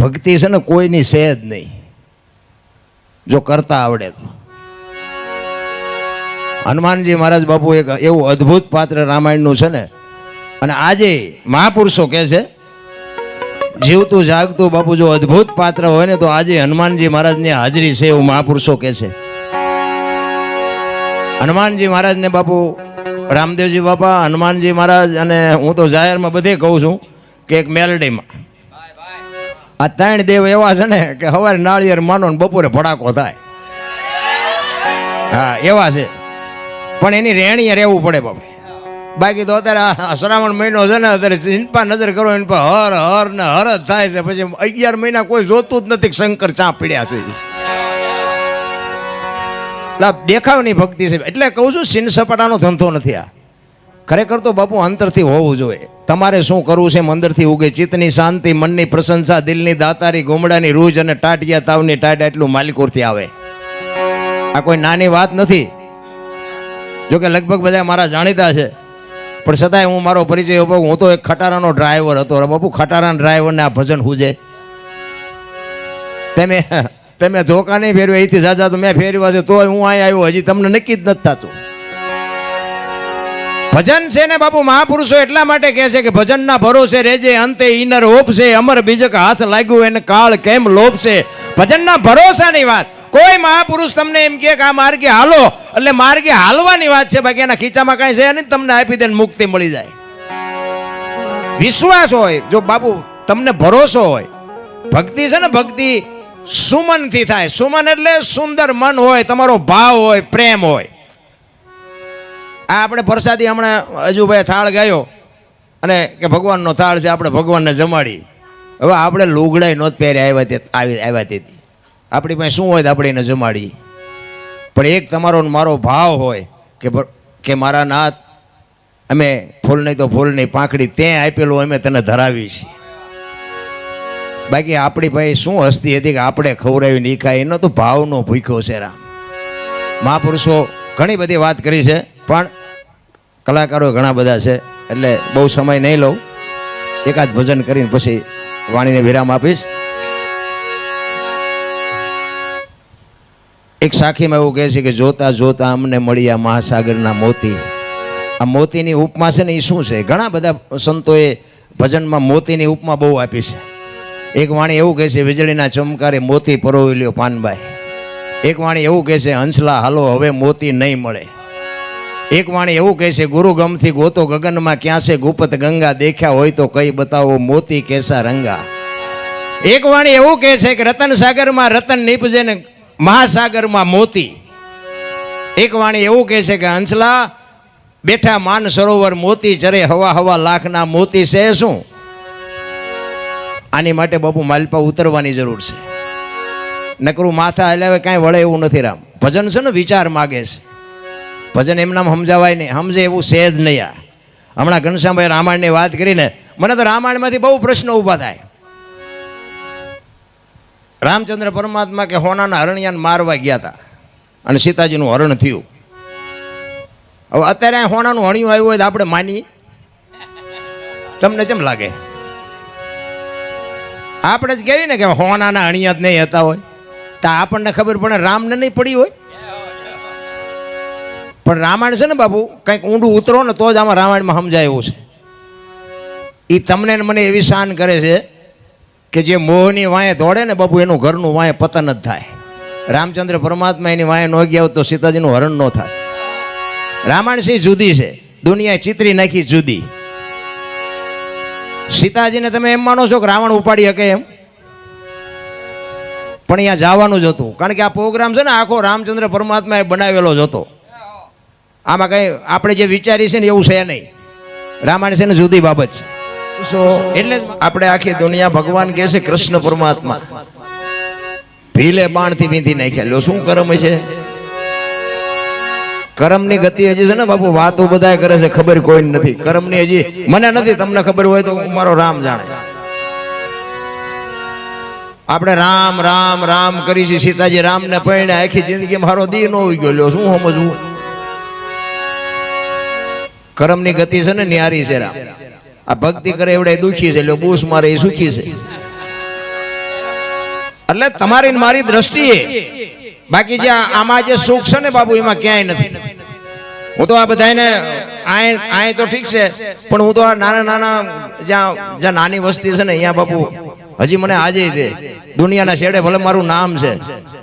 ભક્તિ છે ને કોઈની છે જ નહીં, જો કરતા આવડે તો. હનુમાનજી મહારાજ બાપુ એક એવું અદ્ભુત પાત્ર રામાયણનું છે ને, અને આજે મહાપુરુષો કહે છે જીવતું જાગતું બાપુ જો અદ્ભુત પાત્ર હોય ને તો આજે હનુમાનજી મહારાજની હાજરી છે એવું મહાપુરુષો કહે છે. હનુમાનજી મહારાજને બાપુ રામદેવજી બાપા, હનુમાનજી મહારાજ, અને હું તો જાહેરમાં બધે કહું છું કે એક મેલડીમાં આ ત્રણ દેવ એવા છે ને કે સવારે નાળિયેર માનો ને બપોરે ભડાકો થાય. હા એવા છે, પણ એની રેણીએ રહેવું પડે બાપુ. બાકી તો અત્યારે શ્રાવણ મહિનો છે ને, અત્યારે ઇનપા નજર કરો ઇનપા હર હર ને હર જ થાય છે. પછી 11 મહિના કોઈ જોતું જ નથી, શંકર ચા પીડ્યા છે. દેખાવની ભક્તિ છે એટલે કહું છું, સીન સપાટાનો ધંધો નથી આ. ખરેખર તો બાપુ અંતરથી હોવું જોઈએ. તમારે શું કરવું છે અંદરથી ઉગે. ચિત્તની શાંતિ, મનની પ્રશંસા, દિલની દાતારી, ગુમડાની રૂજ અને ટાટિયા તાવની ટાટ એટલું માલિકોરથી આવે. આ કોઈ નાની વાત નથી. જોકે લગભગ બધા મારા જાણીતા છે, પણ છતાંય હું મારો પરિચય આપું. હું તો એક ખટારાનો ડ્રાઈવર હતો બાપુ. ખટારાના ડ્રાઈવરને આ ભજન હુજે. તમે ધોકા નહીં ફેરવે, અહીંથી જાજા તો મેં ફેરવા છે, તોય હું અહીં આવ્યો. હજી તમને નક્કી જ નથી થતું. ભજન છે ને બાપુ, મહાપુરુષો એટલા માટે કહે છે કે ભજનના ભરોસે રેજે, અંતે ઈનર હોપશે, અમર બીજક હાથ લાગ્યું એને કાળ કેમ લોપશે. ભજનના ભરોસાની વાત. કોઈ મહાપુરુષ તમને એમ કે આ માર્ગે હાલો એટલે માર્ગે હાલવાની વાત છે, બાકી એના ખીચામાં કાંઈ છે નહીં. તમને આપી દે મુક્તિ મળી જાય. વિશ્વાસ હોય જો બાપુ, તમને ભરોસો હોય. ભક્તિ છે ને, ભક્તિ સુમનથી થાય. સુમન એટલે સુંદર મન હોય, તમારો ભાવ હોય, પ્રેમ હોય. આ આપણે પ્રસાદી હમણાં હજુભાઈ થાળ ગાયો અને કે ભગવાનનો થાળ છે, આપણે ભગવાનને જમાડી. હવે આપણે લુગડાઈ નોત પહેર્યા આવ્યા તેથી આપણી પાસે શું હોય તો આપણે એને જમાડી. પણ એક તમારો મારો ભાવ હોય કે મારા નાથ, અમે ફૂલ નહીં તો ફૂલની પાંખડી તે આપેલું અમે તને ધરાવીશ. બાકી આપણી ભાઈ શું હસ્તી હતી કે આપણે ખવડાવી નહીં ખાય, એનો તો ભાવનો ભૂખ્યો છે. રામ મહાપુરુષો ઘણી બધી વાત કરી છે, પણ કલાકારો ઘણા બધા છે એટલે બહુ સમય નહીં લઉં. એકાદ ભજન કરીને પછી વાણીને વિરામ આપીશ. એક સાખીમાં એવું કહે છે કે જોતા જોતા અમને મળ્યા મહાસાગરના મોતી. આ મોતીની ઉપમા છે ને એ શું છે? ઘણા બધા સંતોએ ભજનમાં મોતીની ઉપમા બહુ આપી છે. એક વાણી એવું કહે છે વીજળીના ચમકારે મોતી પરોવી લ્યો પાનબાઈ. એક વાણી એવું કહે છે હંસલા હાલો હવે મોતી નહીં મળે. એક વાણી એવું કહે છે ગુરુ ગમથી ગોતો ગગનમાં ક્યાં છે ગુપત ગંગા, દેખ્યા હોય તો કઈ બતાવો મોતી કેસા રંગા. એક વાણી એવું કહે છે કે રતન સાગરમાં રતન નીપજે ને મહાસાગરમાં મોતી. એક વાણી એવું કહે છે કે હંસલા બેઠા માન સરોવર મોતી ચરે, હવા હવા લાખના મોતી છે શું. આની માટે બાપુ માલપા ઉતરવાની જરૂર છે. નકરું માથા હલાવે કાંઈ વળે એવું નથી. રામ ભજન છે ને વિચાર માગે છે. ભજન એમનામ સમજાવાય નહીં, સમજે એવું છે જ નહીં. આ હમણાં ઘનશ્યામભાઈ રામાયણની વાત કરીને મને તો રામાયણમાંથી બહુ પ્રશ્નો ઊભા થાય. રામચંદ્ર પરમાત્મા કે હોનાના હરણિયાને મારવા ગયા હતા અને સીતાજીનું હરણ થયું. હવે અત્યારે હોનાનું હણિયું આવ્યું હોય તો આપણે માની? તમને કેમ લાગે? આપણે જ કહેવી ને કે હોનાના હણિયા જ નહીં હતા હોય તો આપણને ખબર પડે, રામને નહીં પડી હોય. પણ રામાયણ છે ને બાપુ, કંઈક ઊંડું ઉતરો ને તો જ આમાં રામાયણમાં સમજાય એવું છે. એ તમને મને એવી શાન કરે છે કે જે મોહની વાંયે દોડે ને બાપુ એનું ઘરનું વાંયે પતન જ થાય. રામચંદ્ર પરમાત્મા એની વાંયે ન ગયા હોત તો સીતાજીનું હરણ ન થાય. રામાયણ છે જુદી છે, દુનિયાએ ચિત્રી નાખી જુદી. સીતાજીને તમે એમ માનો છો કે રાવણ ઉપાડી શકે એમ? પણ અહીંયા જવાનું જ હતું, કારણ કે આ પ્રોગ્રામ છે ને આખો રામચંદ્ર પરમાત્માએ બનાવેલો જ હતો. આમાં કઈ આપણે જે વિચારી છે ને એવું છે નહીં. રામાયણ છે ને જુદી બાબત છે. એટલે આપણે આખી દુનિયા ભગવાન કહે છે કૃષ્ણ પરમાત્મા ભીલે બાણથી વીંધી નાખ્યા. લો શું કરમ છે? કરમની ગતિ હજી છે ને બાપુ, વાતો બધા કરે છે, ખબર કોઈ નથી. કરમની હજી મને નથી, તમને ખબર હોય તો મારો રામ જાણે. આપણે રામ રામ રામ કરી છે. સીતાજી રામને પરણે આખી જિંદગી મારો દી ન હોઈ ગયો. લ્યો શું સમજવું? કરમની ગતિ છે ને ન્યારી છે. રામ આ ભક્તિ કરે એવડે દુખી છે, એટલે બૂસ મારે એ સુખી છે. એટલે તમારી ને મારી દ્રષ્ટિએ બાકી જે આમાં જે સુખ છે ને બાપુ એમાં ક્યાંય નથી. હું તો આ બધાને આય તો ઠીક છે, પણ હું તો આ નાના નાના જ્યાં નાની વસ્તી છે ને અહીંયા બાપુ હજી મને આજે તે દુનિયાના છેડે ભલે મારું નામ છે,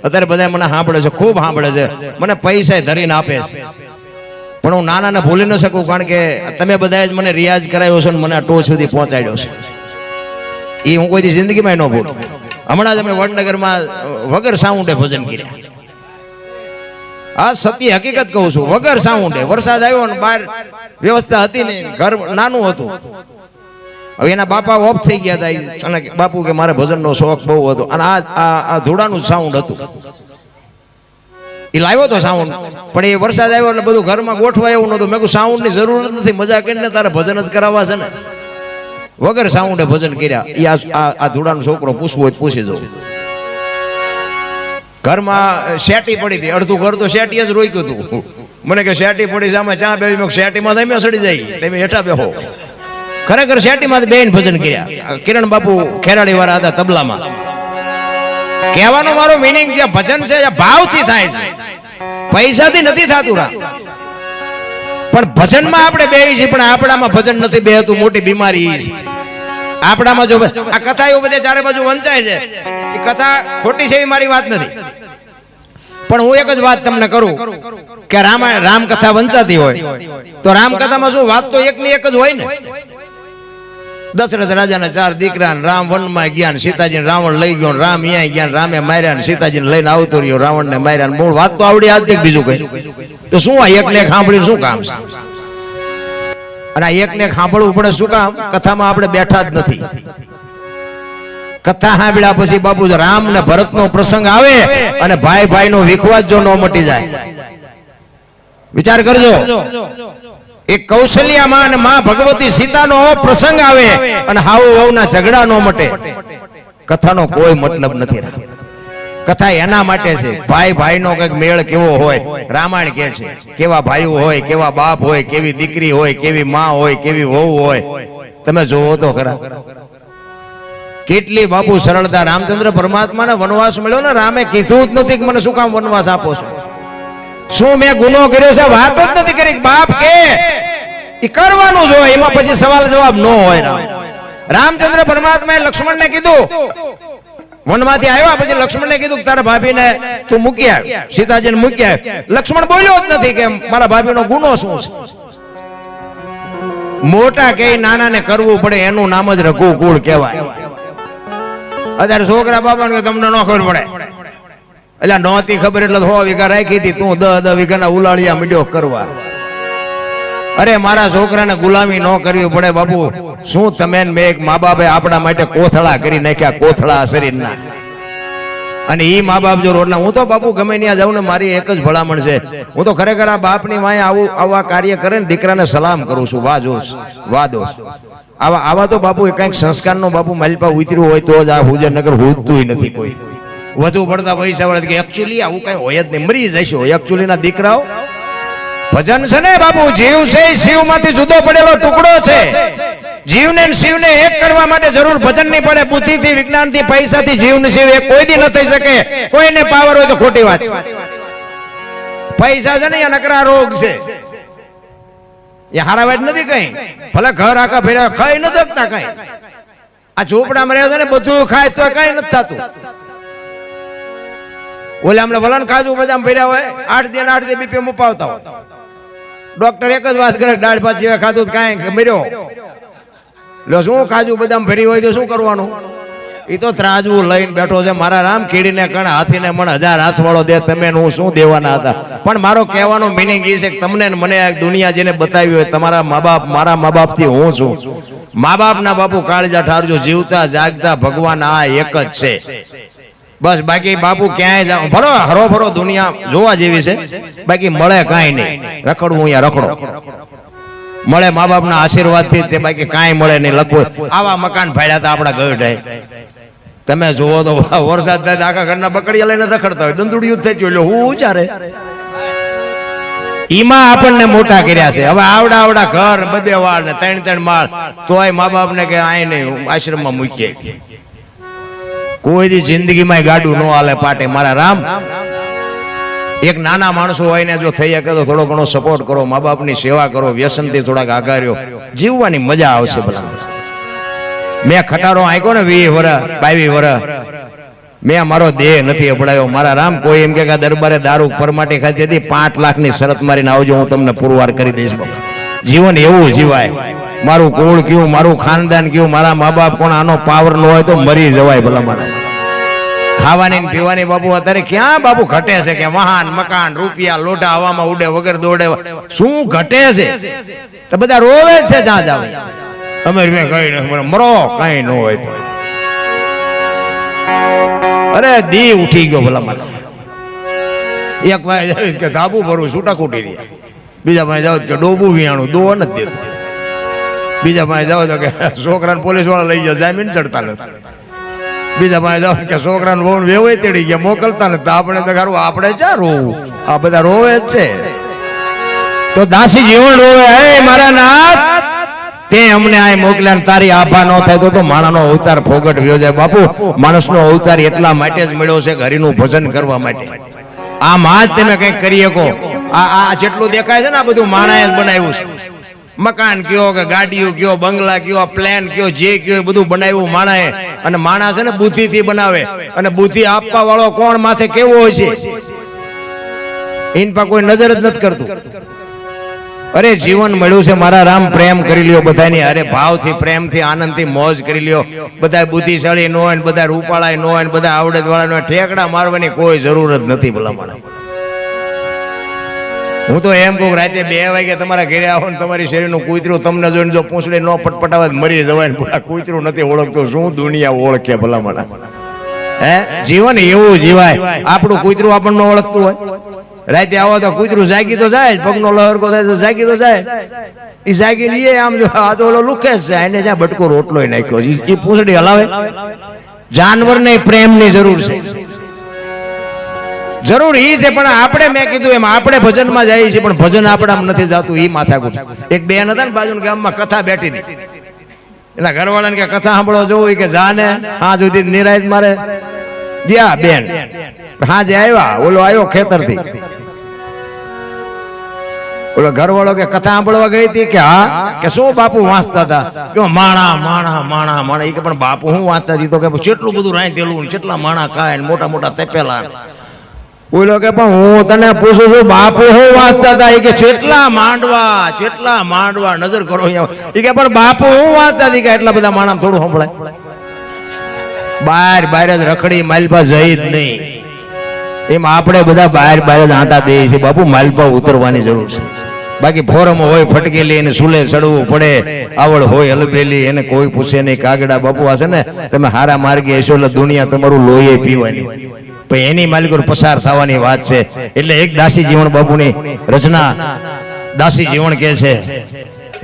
અત્યારે બધા મને સાંભળે છે, ખૂબ સાંભળે છે, મને પૈસા ધરીને આપે છે, પણ હું નાનાને ભૂલી ન શકું, કારણ કે તમે બધાએ જ મને રિયાઝ કરાવ્યો છે ને મને આ ટોચ સુધી પહોંચાડ્યો છે. એ હું કોઈ દી જિંદગીમાં ન ભૂલું. હમણાં જ અમે વડનગરમાં વગર સાઉન્ડે ભજન કર્યા. આ સત્ય હકીકત કહું છું, વગર સાઉન્ડે. વરસાદ આવ્યો ને બહાર વ્યવસ્થા હતી ને, ઘર નાનું હતું. હવે એના બાપા ઓફ થઈ ગયા હતા અને બાપુ કે મારે ભજનનો શોખ બહુ હતો, અને આ ધોળાનું સાઉન્ડ હતું. એ લાવ્યો તો સાઉન્ડ, પણ એ વરસાદ આવ્યો એટલે બધું ઘરમાં ગોઠવાય એવું નતું. મેં કહ્યું સાઉન્ડ ની જરૂર નથી, મજા કરીને તારે ભજન જ કરાવવા છે ને. વગર સાઉન્ડે ભજન કર્યા. આ ધોળાનો છોકરો પૂછવું હોય પૂછી દો. ઘરમાં શેટી પડી હતી, અડધું ઘર તો શેટી જ રોક્યું હતું. મને કે શેટી પડી સામે ચા બેસી, શેટીમાં તમે સડી જાય, તમે હેઠા બેહો. ખરેખર શેટીમાંથી બેન ભજન કર્યા. કિરણ બાપુ ખેરાડી વાળા હતા તબલામાં. કહેવાનો મારો મીનિંગ જે ભજન છે એ ભાવથી થાય છે, પૈસાથી નથી થતું. પણ ભજનમાં આપણે બેહી છીએ, પણ આપણામાં ભજન નથી બેહતું. મોટી બીમારી છે આપણામાં. જો આ કથા એવું બધે ચારે બાજુ વંચાય છે, એ કથા ખોટી છે એવી મારી વાત નથી, પણ હું એક જ વાત તમને કરું કે રામ કથા વંચાતી હોય તો રામકથામાં શું વાત તો એકની એક જ હોય ને. દશરથ રાજાના 4 દીકરા, રામ વનમાં ગયા, સીતાજી રાવણ લઈ ગયો, રામ અહીંયા ગયા, રામે માર્યા, સીતાજી લઈને આવતો રહ્યો, રાવણ ને માર્યા. મૂળ વાત તો આવડી આજ બીજું કઈ તો શું? આ એકને એક સાંભળ્યું શું કામ છે? અને આ એકને એક સાંભળવું પડે શું કામ? કથામાં આપણે બેઠા જ નથી. કથા સાંભળ્યા પછી બાપુ રામ ને ભરત નો પ્રસંગ આવે અને ભાઈ ભાઈ નો વિખવાદ જો ન મટી જાય, વિચાર કરજો. એક કૌશલ્યામાં અને માં ભગવતી સીતાનો પ્રસંગ આવે અને હાવ વહુના ઝઘડા ન મટે, કથાનો કોઈ મતલબ નથી. કથા એના માટે છે, ભાઈ ભાઈ નો કઈક મેળ કેવો હોય. રામાયણ કે છે કેવા ભાઈઓ હોય, કેવા બાપ હોય, કેવી દીકરી હોય, કેવી માં હોય, કેવી વહુ હોય. તમે જોવો તો ખરા કેટલી બાપુ સરળતા. રામચંદ્ર પરમાત્માને વનવાસ મળ્યો ને, રામે કીધું જ નથી કે મને શું કામ વનવાસ આપો છો, શું મેં ગુનો કર્યો છે, વાત જ નથી કરી. બાપ કે એ કરવાનું જ હોય, એમાં પછી સવાલ જવાબ ન હોય. રામચંદ્ર પરમાત્માએ લક્ષ્મણને કીધું, વનમાંથી આવ્યા પછી લક્ષ્મણને કીધું કે તારા ભાભીને તું મૂકી આવ, સીતાજીને મૂકી આવ. લક્ષ્મણ બોલ્યો જ નથી કે મારા ભાભીનો ગુનો શું છે. મોટા કે નાનાને કરવું પડે, એનું નામ જ રઘુકુળ કહેવાય. અત્યારે છોકરા બાપા કે તમને ન ખબર પડે, એટલે નહોતી ખબર એટલે 100 વીઘા રાખી હતી, તું 10 વીઘાના ઉલાળિયા મીડ્યો કરવા. અરે મારા છોકરાને ગુલામી ન કરવી પડે બાપુ. શું તમે મેં એક મા બાપે આપણા માટે કોથળા કરી નાખ્યા, કોથળા શરીરના. અને ઈ મા બાપ જો રોટલા, હું તો બાપુ ગમે ત્યાં જાઉં ને મારી એક જ ભલામણ છે, હું તો ખરેખર આ બાપની વાંહે આવા કાર્ય કરે ને દીકરાને સલામ કરું છું. વાહ દોસ્ત આવા તો બાપુ કઈક સંસ્કારનો બાપુ માલપા ઉતર્યું હોય તો જ આ હુજરનગર હુજતું નથી કોઈ. વધુ પડતા પૈસા વળે કે એકચ્યુઅલી આવું કઈ હોય જ નહીં, મરી જશો. એકચ્યુઅલી ના દીકરાઓ ભજન છે ને બાપુ, જીવ છે શિવ માંથી જુદો પડેલો ટુકડો છે. જીવને શિવને એક કરવા માટે જરૂર ભજન ની પડે. બુદ્ધિથી, વિજ્ઞાનથી, પૈસાથી જીવ ને શિવ એક કોઈ દી ન થઈ શકે. કોઈને પાવર હોય તો ખોટી વાત છે. પૈસા છે ને એ નકરા રોગ છે, એ હારા વાત નથી. કઈ ભલે ઘર આખા ફેર્યા ખાઈ ન શકતા, કઈ આ ઝોપડામાં રહે છે ને બધું ખાય તો કઈ નથી થતું. ઓલે હમણાં વલણ કાજુ બદામ ફેર્યા હોય, 8 દી બીપી મુપાવતા હોય. ડોક્ટર એક જ વાત કરે, દાળ ભાત જેવા ખાધું કાંઈ મર્યો. લો શું કાજુ બદામ ફેરી હોય તો શું કરવાનું? એ તો ત્રાજવું લઈને બેઠો છે. મારા રામ કીડીને કણ હાથીને મણ 1000 હાથવાળો દે, તમે હું શું દેવાના હતા? પણ મારો કહેવાનો મિનિંગ એ છે કે તમને મને આ દુનિયા જેને બતાવી હોય, તમારા મા બાપ, મારા મા બાપ થી હું છું. મા બાપ ના બાપુ કાળજા ઠારજો. જીવતા જાગતા ભગવાન આ એક જ છે બસ. બાકી બાપુ ક્યાંય જાવ ભરો હરો ભરો દુનિયા જોવા જેવી છે, બાકી મળે કાંઈ નહીં. રખડવું અહીંયા રખડો મળે મા બાપ ના આશીર્વાદ થી, તે બાકી કાંઈ મળે નહીં. લખવું આવા મકાન ભાડ્યા હતા આપણા ગઢ. તમે જોવો તો વરસાદ થાય આખા ઘરના બકડીયા લઈને રખડતા હોય, દંદુડિયું થઈ ગયું. એટલે હું ઉચારે ઈમાં આપણને મોટા કર્યા છે. હવે આવડા ઘર 2 વાળ ને 3 માળ, તોય મા બાપ ને કે આય નહીં આશ્રમમાં મૂકીએ. કોઈ દી જિંદગીમાં ગાડું ન હાલે પાટે મારા રામ. એક નાના માણસો હોય ને જો થઈ શકે તો થોડો ઘણો સપોર્ટ કરો, મા બાપની સેવા કરો, વ્યસનથી થોડાક આઘાર્યો, જીવવાની મજા આવશે. ભલા મેં ખટારો આંક્યો ને 20 વર્ષ 22 વર્ષ, મેં મારો દેહ નથી અપડાયો મારા રામ. કોઈ એમ કે દરબારે દારૂ પરમાટી ખાધી હતી, 5 લાખની શરત મારીને આવજો, હું તમને પુરવાર કરી દઈશ. જીવન એવું જીવાય. મારું કુળ કયું, મારું ખાનદાન કયું, મારા મા બાપ કોણ, આનો પાવર ન હોય તો મરી જવાય. ભલા મારા ખાવાની પીવાની બાપુ અત્યારે ક્યાં બાપુ ઘટે છે? કે વાહન મકાન રૂપિયા લોઢા હવામાં ઉડે વગર દોડે, શું ઘટે છે? તો બધા રોવે જ છે જ્યાં જાવ. અમે કઈ નહીં મરો, કઈ ન હોય તો અરે દી ઉઠી ગયો. ભલા મારા એક ભાઈ કે ધાબુ ભરવું છૂટા કૂટી રહ્યા, બીજા ભાઈ જાવ કે ડોબું વિયાણું દો નથી દેતું, બીજા ભાઈ જાવ તો કે છોકરાને પોલીસ વાળા લઈ જાય, જામીન ચડતા નથી, બીજા ભાઈ જાવ કે છોકરાને બહુ વેવાય તેડી ગયા મોકલતા નથી. આપણે તો ખરું આપણે ક્યાં રોવું? આ બધા રોવે જ છે. તો દાસી જીવન રોવે, હે મારા નાથ તે અમને આ મોકલ્યા, તારી આભા ન થાય તો માણસનો અવતાર ફોગટ વ્યો જાય. બાપુ માણસનો અવતાર એટલા માટે જ મળ્યો છે કે હરિનું ભજન કરવા માટે. આમાં જ તમે કંઈક કરી શકો. આ જેટલું દેખાય છે ને આ બધું માણાએ જ બનાવ્યું છે. મકાન કયો કે ગાડીઓ કયો, બંગલા કયો, પ્લેન કયો, જે કયો બધું બનાવ્યું માણાએ. અને માણસ છે ને બુદ્ધિથી બનાવે, અને બુદ્ધિ આપવા વાળો કોણ માથે કેવો હોય છે એન પર કોઈ નજર જ નથી કરતું. અરે જીવન મળ્યું છે મારા રામ, પ્રેમ કરી લ્યો બધાની. અરે ભાવથી, પ્રેમથી, આનંદથી મોજ કરી લ્યો. બધા બુદ્ધિશાળી ન હોય ને બધા રૂપાળા ન હોય ને બધા આવડત વાળા ન હોય, ઠેકડા મારવાની કોઈ જરૂર જ નથી. ભલા માણસ હું તો એમ કહું રાતે 2 વાગે તમારા ઘરે આવો ને તમારી શરીરનું કૂતરું તમને જોઈને જો પૂંછડી ન પટપટાવે મરી જવાય ને કૂતરું નથી ઓળખતો, શું દુનિયા ઓળખે? ભલા માણસ હે જીવન એવું જીવાય. આપણું કૂતરું આપણને ઓળખતું હોય, રાતે આવો તો કૂતરું જાગી તો જાય, પગનો લહરકો થાય તો જાગી તો જાય. એ જાગી લઈએ આમ જો આ તો ઓલો લુકે છે, એને જ્યાં બટકો રોટલો નાખ્યો એ પૂંછડી હલાવે. જાનવરને પ્રેમની જરૂર છે, જરૂર ઈ છે. પણ આપણે મેં કીધું એમ આપણે ભજનમાં જઈએ છીએ, પણ ભજન આપણામાં નથી જતું. એ માથાકૂટ. એક બેન હતા ને બાજુના ગામમાં, કથા બેઠી હતી. એના ઘરવાળાને કે કથા સાંભળો જોવું કે જાને હા સુધી નિરાયત મારે ગયા બેન. હા જે આવ્યા, ઓલો આવ્યો ખેતરથી, ઓલો ઘરવાળો કે કથા સાંભળવા ગઈ હતી કે હા, કે શું બાપુ વાંચતા હતા? કે માણા માણા માણા માણા. એ કે પણ બાપુ હું વાંચતા હતી? તો કે કેટલું બધું રાંધેલું, કેટલા માણા ખાય, મોટા મોટા તપેલા. બોલો કે પણ હું તને પૂછું છું બાપુ હું વાંચતા હતા? એ કે કેટલા માંડવા, કેટલા માંડવા. નજર કરો અહીંયા. એ કે પણ બાપુ હું વાંચતા હતી? કે એટલા બધા માણા થોડું સંભળાય? બહાર બહાર જ રખડી, માલપા જઈ જ નહીં. એમ આપણે બધા બહાર બહાર જ આંટા દઈએ છીએ. બાપુ માલપા ઉતરવાની જરૂર છે. બાકી ફોરમ હોય ફટકેલી, એને સુલે ચડવું પડે, આવડ હોય હલબેલી, એને કોઈ પૂછે નહીં. કાગડા બાપુ હશે ને તમે હારા માર્ગે હશો એટલે દુનિયા તમારું લોહી પીવાની, પણ એની માલિકો પસાર થવાની વાત છે. એટલે એક દાસી જીવન બાપુની રચના દાસી જીવન કે છે,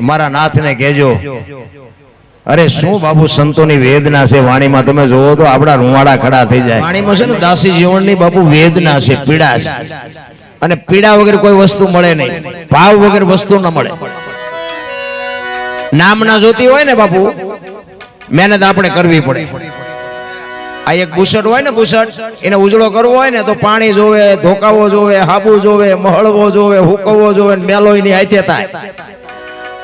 મારા નાથને કહેજો. અરે શું બાપુ સંતોની વેદના છે વાણીમાં. તમે જોવો તો આપણા રૂવાડા ખડા થઈ જાય. વાણીમાં છે ને દાસી જીવનની બાપુ વેદના છે, પીડા છે. અને પીડા વગર કોઈ વસ્તુ મળે નહીં, ભાવ વગર વસ્તુ ન મળે. નામ ના જોતી હોય ને બાપુ, મહેનત આપણે કરવી પડે. આ એક બુસટ હોય ને, બુસટ એને ઉજળો કરવો હોય ને તો પાણી જોવે, ધોકાવો જોવે, હાબુ જોવે, મહળવો જોવે, હુકવવો જોવે, મેલો એની હાથે થાય.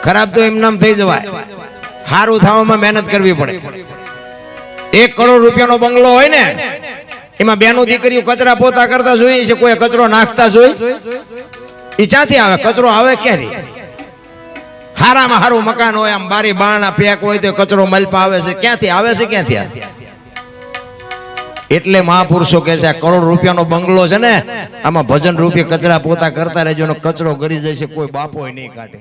ખરાબ તો એમ નામ થઈ જવાય. સારું થવામાં મહેનત કરવી પડે. 1 કરોડ રૂપિયાનો બંગલો હોય ને, એમાં બેનો દીકરીઓ કચરા પોતા કરતા જોઈએ છે, કોઈ કચરો નાખતા જોઈ? એ ક્યાંથી આવે? કચરો આવે ક્યાંથી? હારામાં હારું મકાન હોય, આમ બારી બારણા પેક હોય તો કચરો મલપા આવે છે. ક્યાંથી આવે છે? ક્યાંથી આવે? એટલે મહાપુરુષો કહે છે 1 કરોડ રૂપિયાનો બંગલો છે ને, આમાં ભજન રૂપી કચરા પોતા કરતા રહેજો, કચરો ગરી જાય છે, કોઈ બાપો નહીં કાઢે.